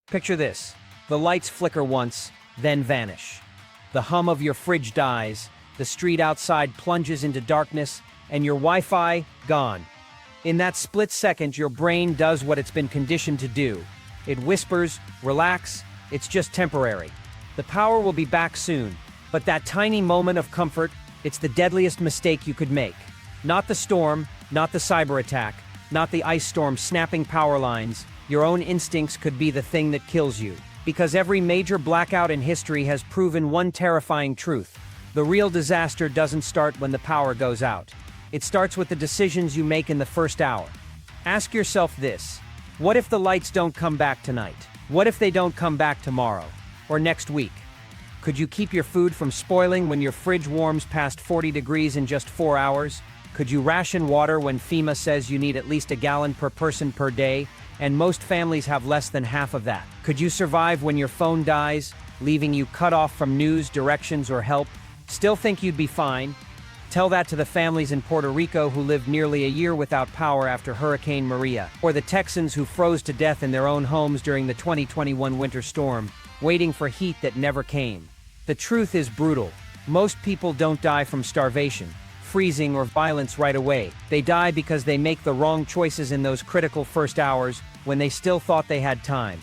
Picture this. The lights flicker once, then vanish. The hum of your fridge dies, the street outside plunges into darkness, and your Wi-Fi, gone. In that split second, your brain does what it's been conditioned to do. It whispers, relax, it's just temporary. The power will be back soon, but that tiny moment of comfort, it's the deadliest mistake you could make. Not the storm, not the cyber attack, not the ice storm snapping power lines. Your own instincts could be the thing that kills you. Because every major blackout in history has proven one terrifying truth. The real disaster doesn't start when the power goes out. It starts with the decisions you make in the first hour. Ask yourself this: what if the lights don't come back tonight? What if they don't come back tomorrow? Or next week? Could you keep your food from spoiling when your fridge warms past 40 degrees in just 4 hours? Could you ration water when FEMA says you need at least a gallon per person per day, and most families have less than half of that? Could you survive when your phone dies, leaving you cut off from news, directions, or help? Still think you'd be fine? Tell that to the families in Puerto Rico who lived nearly a year without power after Hurricane Maria, or the Texans who froze to death in their own homes during the 2021 winter storm, waiting for heat that never came. The truth is brutal. Most people don't die from starvation, freezing, or violence right away. They die because they make the wrong choices in those critical first hours when they still thought they had time.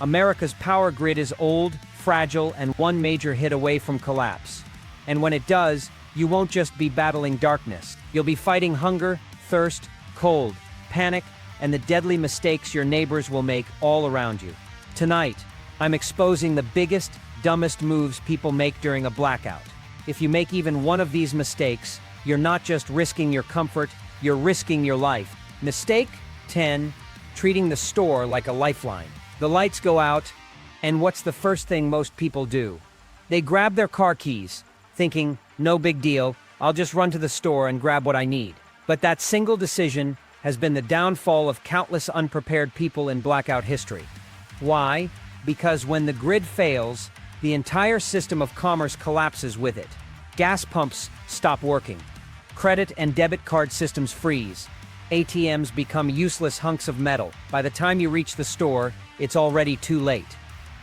America's power grid is old, fragile, and one major hit away from collapse. And when it does, you won't just be battling darkness. You'll be fighting hunger, thirst, cold, panic, and the deadly mistakes your neighbors will make all around you. Tonight, I'm exposing the biggest, dumbest moves people make during a blackout. If you make even one of these mistakes, you're not just risking your comfort, you're risking your life. Mistake 10, treating the store like a lifeline. The lights go out, and what's the first thing most people do? They grab their car keys, thinking, no big deal, I'll just run to the store and grab what I need. But that single decision has been the downfall of countless unprepared people in blackout history. Why? Because when the grid fails, the entire system of commerce collapses with it. Gas pumps stop working. Credit and debit card systems freeze. ATMs become useless hunks of metal. By the time you reach the store, it's already too late.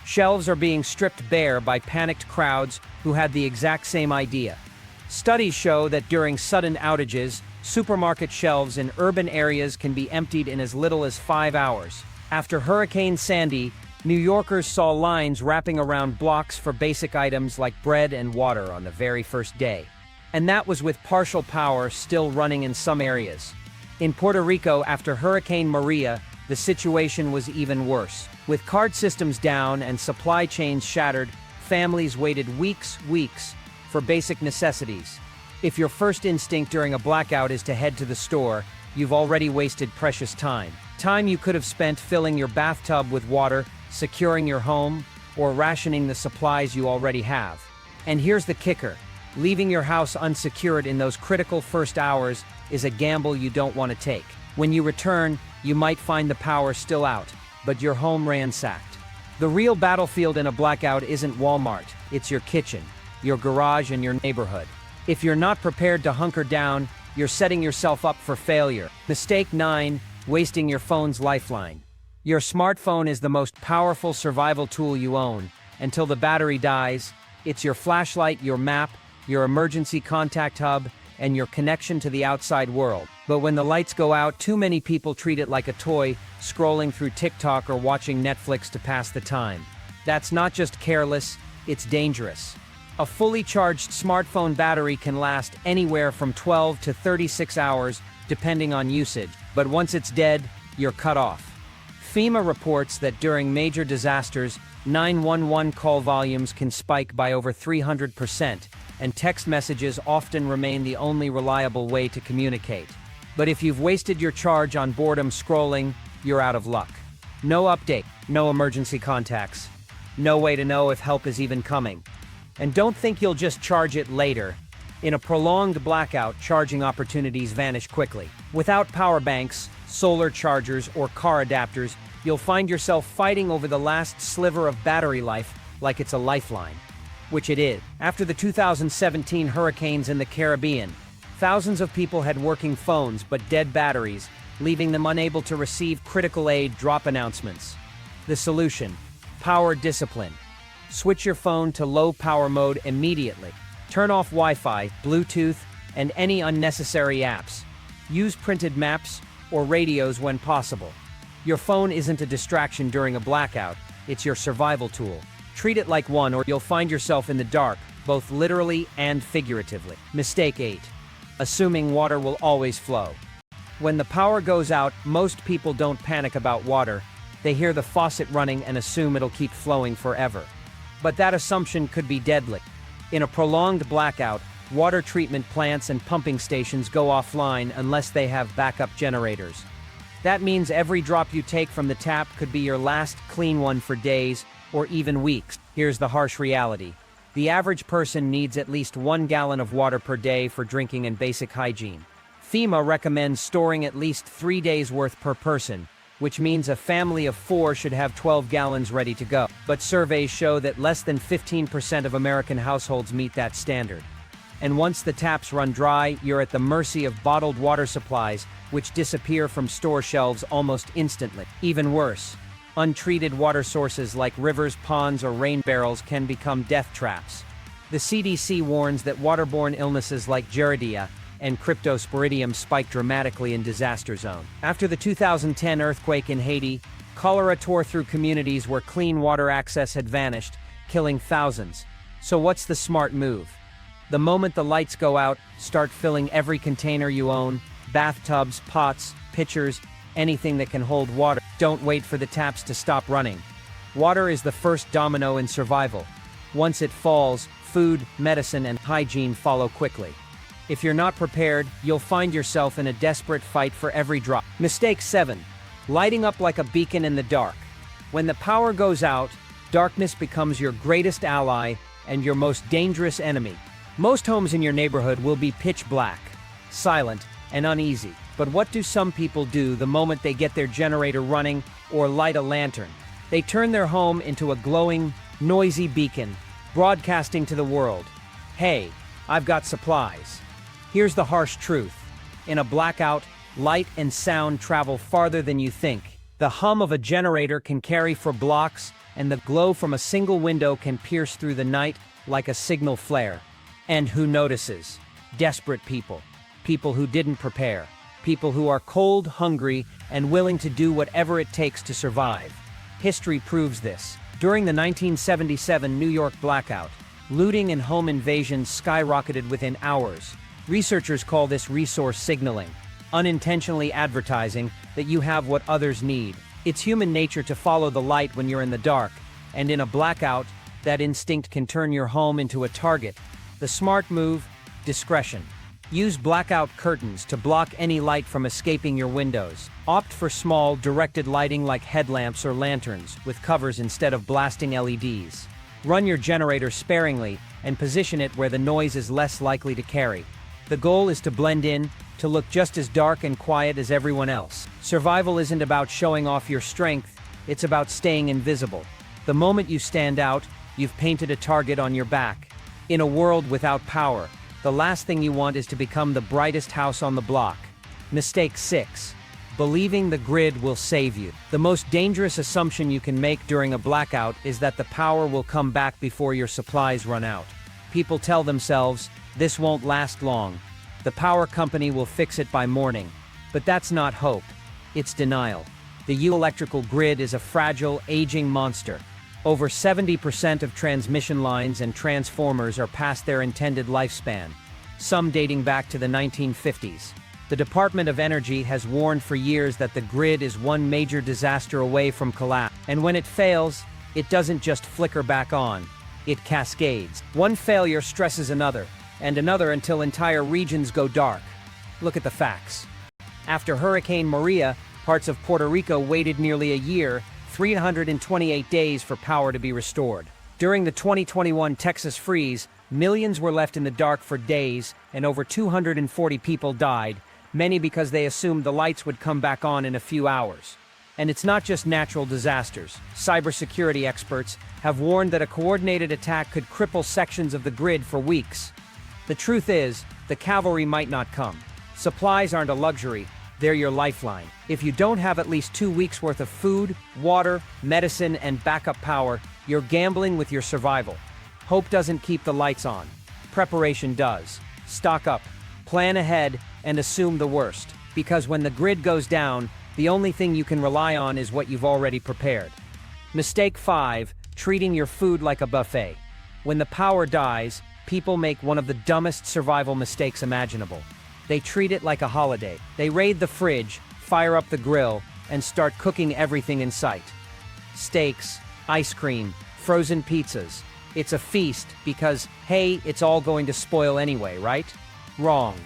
Shelves are being stripped bare by panicked crowds who had the exact same idea. Studies show that during sudden outages, supermarket shelves in urban areas can be emptied in as little as 5 hours. After Hurricane Sandy, New Yorkers saw lines wrapping around blocks for basic items like bread and water on the very first day. And that was with partial power still running in some areas. In Puerto Rico, after Hurricane Maria, the situation was even worse. With card systems down and supply chains shattered, families waited weeks for basic necessities. If your first instinct during a blackout is to head to the store, you've already wasted precious time. Time you could have spent filling your bathtub with water, securing your home, or rationing the supplies you already have. And here's the kicker. Leaving your house unsecured in those critical first hours is a gamble you don't want to take. When you return, you might find the power still out, but your home ransacked. The real battlefield in a blackout isn't Walmart, it's your kitchen, your garage, and your neighborhood. If you're not prepared to hunker down, you're setting yourself up for failure. Mistake 9, wasting your phone's lifeline. Your smartphone is the most powerful survival tool you own. Until the battery dies, it's your flashlight, your map, your emergency contact hub, and your connection to the outside world. But when the lights go out, too many people treat it like a toy, scrolling through TikTok or watching Netflix to pass the time. That's not just careless, it's dangerous. A fully charged smartphone battery can last anywhere from 12 to 36 hours, depending on usage. But once it's dead, you're cut off. FEMA reports that during major disasters, 911 call volumes can spike by over 300%, and text messages often remain the only reliable way to communicate. But if you've wasted your charge on boredom scrolling, you're out of luck. No update, no emergency contacts, no way to know if help is even coming. And don't think you'll just charge it later. In a prolonged blackout, charging opportunities vanish quickly. Without power banks, solar chargers, or car adapters, you'll find yourself fighting over the last sliver of battery life like it's a lifeline. Which it is. After the 2017 hurricanes in the Caribbean, thousands of people had working phones but dead batteries, leaving them unable to receive critical aid drop announcements. The solution: Power discipline. Switch your phone to low power mode immediately. Turn off Wi-Fi, Bluetooth, and any unnecessary apps. Use printed maps or radios when possible. Your phone isn't a distraction during a blackout, it's your survival tool. Treat it like one or you'll find yourself in the dark, both literally and figuratively. Mistake 8. Assuming water will always flow. When the power goes out, most people don't panic about water. They hear the faucet running and assume it'll keep flowing forever. But that assumption could be deadly. In a prolonged blackout, water treatment plants and pumping stations go offline unless they have backup generators. That means every drop you take from the tap could be your last clean one for days or even weeks. Here's the harsh reality. The average person needs at least 1 gallon of water per day for drinking and basic hygiene. FEMA recommends storing at least 3 days' worth per person, which means a family of 4 should have 12 gallons ready to go. But surveys show that less than 15% of American households meet that standard. And once the taps run dry, you're at the mercy of bottled water supplies, which disappear from store shelves almost instantly. Even worse, untreated water sources like rivers, ponds, or rain barrels can become death traps. The CDC warns that waterborne illnesses like Giardia and cryptosporidium spike dramatically in disaster zones. After the 2010 earthquake in Haiti, cholera tore through communities where clean water access had vanished, killing thousands. So what's the smart move? The moment the lights go out, start filling every container you own, bathtubs, pots, pitchers, anything that can hold water. Don't wait for the taps to stop running. Water is the first domino in survival. Once it falls, food, medicine, and hygiene follow quickly. If you're not prepared, you'll find yourself in a desperate fight for every drop. Mistake 7. Lighting up like a beacon in the dark. When the power goes out, darkness becomes your greatest ally and your most dangerous enemy. Most homes in your neighborhood will be pitch black, silent, and uneasy. But what do some people do the moment they get their generator running or light a lantern? They turn their home into a glowing, noisy beacon, broadcasting to the world, "Hey, I've got supplies." Here's the harsh truth. In a blackout, light and sound travel farther than you think. The hum of a generator can carry for blocks, and the glow from a single window can pierce through the night like a signal flare. And who notices? Desperate people. People who didn't prepare. People who are cold, hungry, and willing to do whatever it takes to survive. History proves this. During the 1977 New York blackout, looting and home invasions skyrocketed within hours. Researchers call this resource signaling, unintentionally advertising that you have what others need. It's human nature to follow the light when you're in the dark, and in a blackout, that instinct can turn your home into a target. The smart move: discretion. Use blackout curtains to block any light from escaping your windows. Opt for small, directed lighting like headlamps or lanterns, with covers instead of blasting LEDs. Run your generator sparingly and position it where the noise is less likely to carry. The goal is to blend in, to look just as dark and quiet as everyone else. Survival isn't about showing off your strength, it's about staying invisible. The moment you stand out, you've painted a target on your back. In a world without power, the last thing you want is to become the brightest house on the block. Mistake 6. Believing the grid will save you. The most dangerous assumption you can make during a blackout is that the power will come back before your supplies run out. People tell themselves, "This won't last long. The power company will fix it by morning." But that's not hope. It's denial. The electrical grid is a fragile, aging monster. Over 70% of transmission lines and transformers are past their intended lifespan, some dating back to the 1950s. The Department of Energy has warned for years that the grid is one major disaster away from collapse. And when it fails, it doesn't just flicker back on, it cascades. One failure stresses another, and another until entire regions go dark. Look at the facts. After Hurricane Maria, parts of Puerto Rico waited nearly a year, 328 days for power to be restored. During the 2021 Texas freeze, millions were left in the dark for days, and over 240 people died, many because they assumed the lights would come back on in a few hours. And it's not just natural disasters. Cybersecurity experts have warned that a coordinated attack could cripple sections of the grid for weeks. The truth is, the cavalry might not come. Supplies aren't a luxury, they're your lifeline. If you don't have at least 2 weeks worth of food, water, medicine, and backup power, you're gambling with your survival. Hope doesn't keep the lights on. Preparation does. Stock up, plan ahead, and assume the worst. Because when the grid goes down, the only thing you can rely on is what you've already prepared. Mistake 5, treating your food like a buffet. When the power dies, people make one of the dumbest survival mistakes imaginable. They treat it like a holiday. They raid the fridge, fire up the grill, and start cooking everything in sight. Steaks, ice cream, frozen pizzas. It's a feast because, hey, it's all going to spoil anyway, right? Wrong.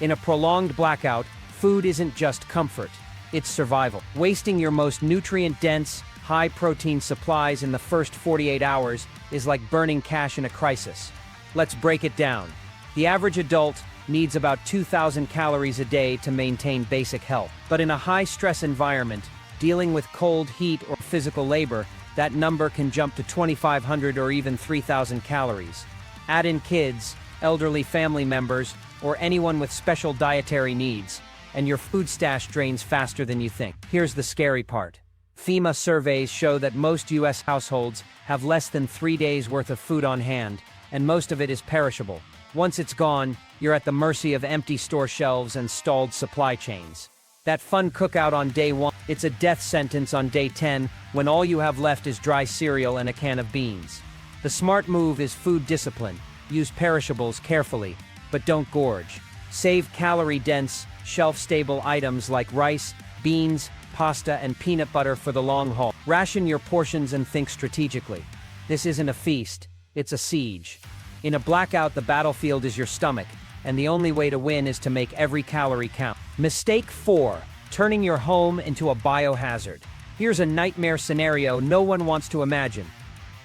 In a prolonged blackout, food isn't just comfort, it's survival. Wasting your most nutrient-dense, high-protein supplies in the first 48 hours is like burning cash in a crisis. Let's break it down. The average adult needs about 2,000 calories a day to maintain basic health. But in a high-stress environment, dealing with cold, heat, or physical labor, that number can jump to 2,500 or even 3,000 calories. Add in kids, elderly family members, or anyone with special dietary needs, and your food stash drains faster than you think. Here's the scary part. FEMA surveys show that most U.S. households have less than 3 days' worth of food on hand, and most of it is perishable. Once it's gone, you're at the mercy of empty store shelves and stalled supply chains. That fun cookout on day 1, it's a death sentence on day 10 when all you have left is dry cereal and a can of beans. The smart move is food discipline. Use perishables carefully, but don't gorge. Save calorie-dense, shelf-stable items like rice, beans, pasta, and peanut butter for the long haul. Ration your portions and think strategically. This isn't a feast, it's a siege. In a blackout, the battlefield is your stomach, and the only way to win is to make every calorie count. Mistake 4, turning your home into a biohazard. Here's a nightmare scenario no one wants to imagine.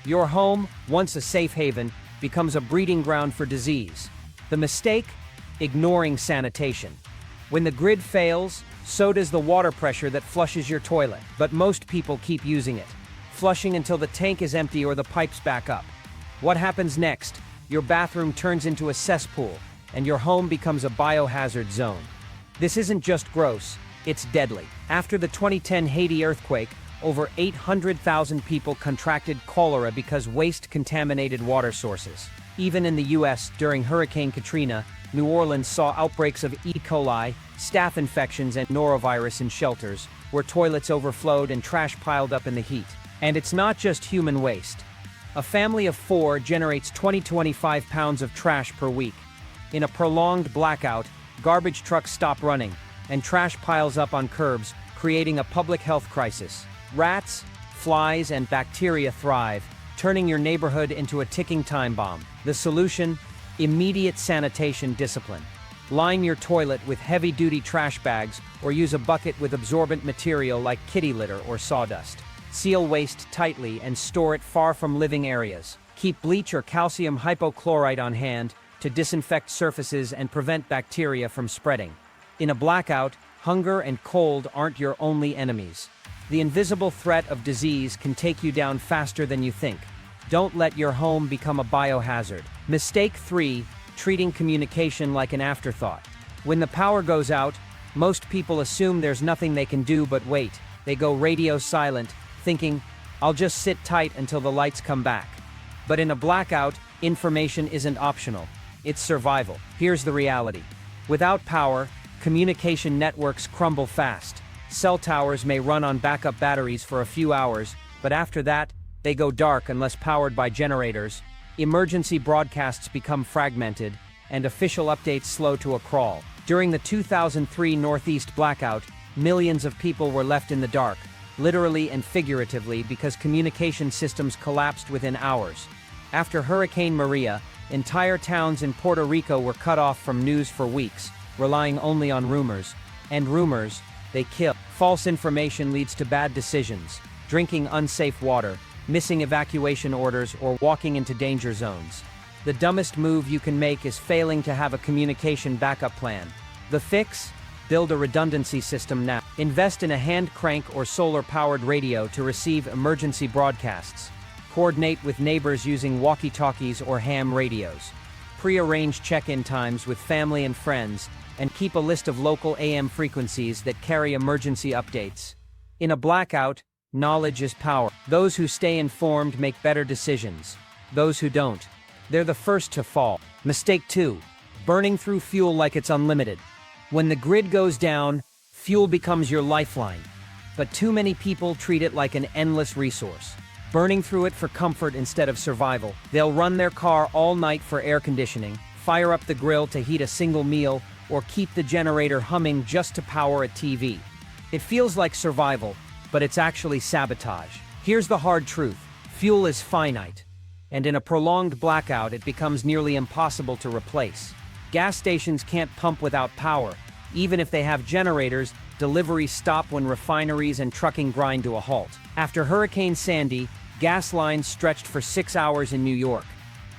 Your home, once a safe haven, becomes a breeding ground for disease. The mistake? Ignoring sanitation. When the grid fails, so does the water pressure that flushes your toilet. But most people keep using it, flushing until the tank is empty or the pipes back up. What happens next? Your bathroom turns into a cesspool, and your home becomes a biohazard zone. This isn't just gross, it's deadly. After the 2010 Haiti earthquake, over 800,000 people contracted cholera because waste-contaminated water sources. Even in the U.S., during Hurricane Katrina, New Orleans saw outbreaks of E. coli, staph infections, and norovirus in shelters, where toilets overflowed and trash piled up in the heat. And it's not just human waste. A family of 4 generates 20 to 25 pounds of trash per week. In a prolonged blackout, garbage trucks stop running, and trash piles up on curbs, creating a public health crisis. Rats, flies, and bacteria thrive, turning your neighborhood into a ticking time bomb. The solution? Immediate sanitation discipline. Line your toilet with heavy-duty trash bags or use a bucket with absorbent material like kitty litter or sawdust. Seal waste tightly and store it far from living areas. Keep bleach or calcium hypochlorite on hand to disinfect surfaces and prevent bacteria from spreading. In a blackout, hunger and cold aren't your only enemies. The invisible threat of disease can take you down faster than you think. Don't let your home become a biohazard. Mistake 3, treating communication like an afterthought. When the power goes out, most people assume there's nothing they can do but wait. They go radio silent, thinking, I'll just sit tight until the lights come back. But in a blackout, information isn't optional. It's survival. Here's the reality. Without power, communication networks crumble fast. Cell towers may run on backup batteries for a few hours, but after that, they go dark unless powered by generators. Emergency broadcasts become fragmented, and official updates slow to a crawl. During the 2003 Northeast blackout, millions of people were left in the dark, literally and figuratively, because communication systems collapsed within hours. After Hurricane Maria, entire towns in Puerto Rico were cut off from news for weeks, relying only on rumors. And rumors, they kill. False information leads to bad decisions, drinking unsafe water, missing evacuation orders, or walking into danger zones. The dumbest move you can make is failing to have a communication backup plan. The fix? Build a redundancy system now. Invest in a hand crank or solar-powered radio to receive emergency broadcasts. Coordinate with neighbors using walkie-talkies or ham radios. Pre-arrange check-in times with family and friends and keep a list of local AM frequencies that carry emergency updates. In a blackout, knowledge is power. Those who stay informed make better decisions. Those who don't, they're the first to fall. Mistake 2. Burning through fuel like it's unlimited. When the grid goes down, fuel becomes your lifeline. But too many people treat it like an endless resource, burning through it for comfort instead of survival. They'll run their car all night for air conditioning, fire up the grill to heat a single meal, or keep the generator humming just to power a TV. It feels like survival, but it's actually sabotage. Here's the hard truth. Fuel is finite, and in a prolonged blackout, it becomes nearly impossible to replace. Gas stations can't pump without power. Even if they have generators, deliveries stop when refineries and trucking grind to a halt. After Hurricane Sandy, gas lines stretched for 6 hours in New York,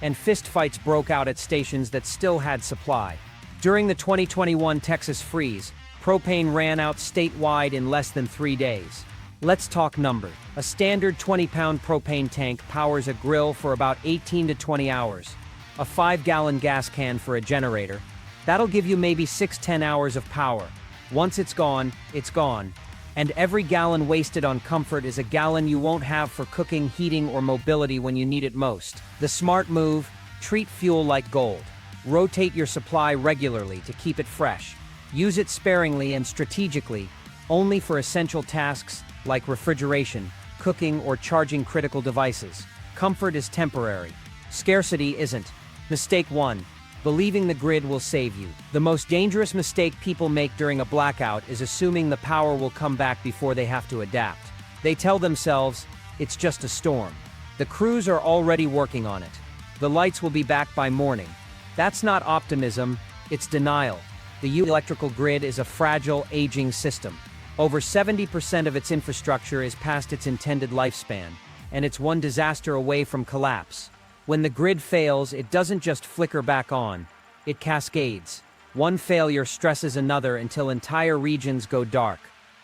and fistfights broke out at stations that still had supply. During the 2021 Texas freeze, propane ran out statewide in less than 3 days. Let's talk numbers. A standard 20-pound propane tank powers a grill for about 18 to 20 hours. A 5-gallon gas can for a generator. That'll give you maybe 6-10 hours of power. Once it's gone, it's gone. And every gallon wasted on comfort is a gallon you won't have for cooking, heating, or mobility when you need it most. The smart move: treat fuel like gold. Rotate your supply regularly to keep it fresh. Use it sparingly and strategically, only for essential tasks like refrigeration, cooking, or charging critical devices. Comfort is temporary. Scarcity isn't. Mistake 1. Believing the grid will save you. The most dangerous mistake people make during a blackout is assuming the power will come back before they have to adapt. They tell themselves, it's just a storm. The crews are already working on it. The lights will be back by morning. That's not optimism, it's denial. The U.S. electrical grid is a fragile, aging system. Over 70% of its infrastructure is past its intended lifespan, and it's one disaster away from collapse. When the grid fails, it doesn't just flicker back on, it cascades. One failure stresses another until entire regions go dark.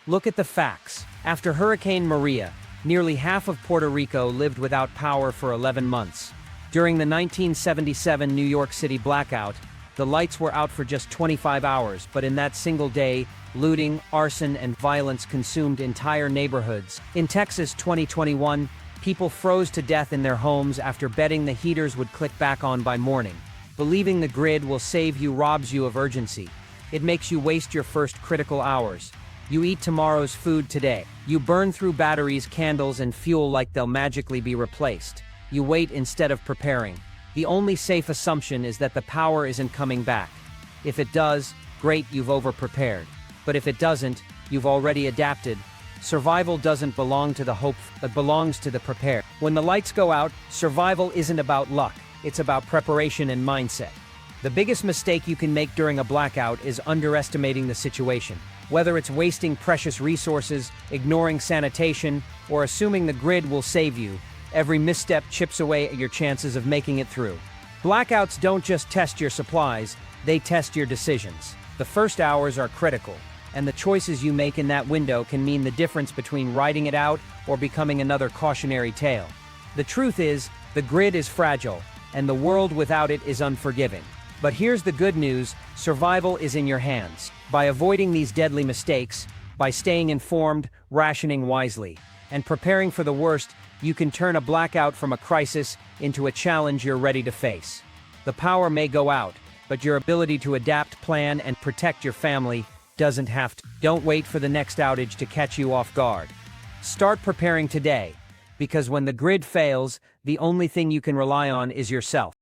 Look at the facts. After Hurricane Maria, nearly half of Puerto Rico lived without power for 11 months. During the 1977 New York City blackout, the lights were out for just 25 hours, but in that single day, looting, arson, and violence consumed entire neighborhoods. In Texas 2021, people froze to death in their homes after betting the heaters would click back on by morning. Believing the grid will save you robs you of urgency. It makes you waste your first critical hours. You eat tomorrow's food today. You burn through batteries, candles, and fuel like they'll magically be replaced. You wait instead of preparing. The only safe assumption is that the power isn't coming back. If it does, great, you've over-prepared. But if it doesn't, you've already adapted. Survival doesn't belong to the hopeful, but belongs to the prepared. When the lights go out, survival isn't about luck, it's about preparation and mindset. The biggest mistake you can make during a blackout is underestimating the situation. Whether it's wasting precious resources, ignoring sanitation, or assuming the grid will save you, every misstep chips away at your chances of making it through. Blackouts don't just test your supplies, they test your decisions. The first hours are critical, and the choices you make in that window can mean the difference between riding it out or becoming another cautionary tale. The truth is, the grid is fragile, and the world without it is unforgiving. But here's the good news: survival is in your hands. By avoiding these deadly mistakes, by staying informed, rationing wisely, and preparing for the worst, you can turn a blackout from a crisis into a challenge you're ready to face. The power may go out, but your ability to adapt, plan, and protect your family doesn't have to. Don't wait for the next outage to catch you off guard. Start preparing today, because when the grid fails, the only thing you can rely on is yourself.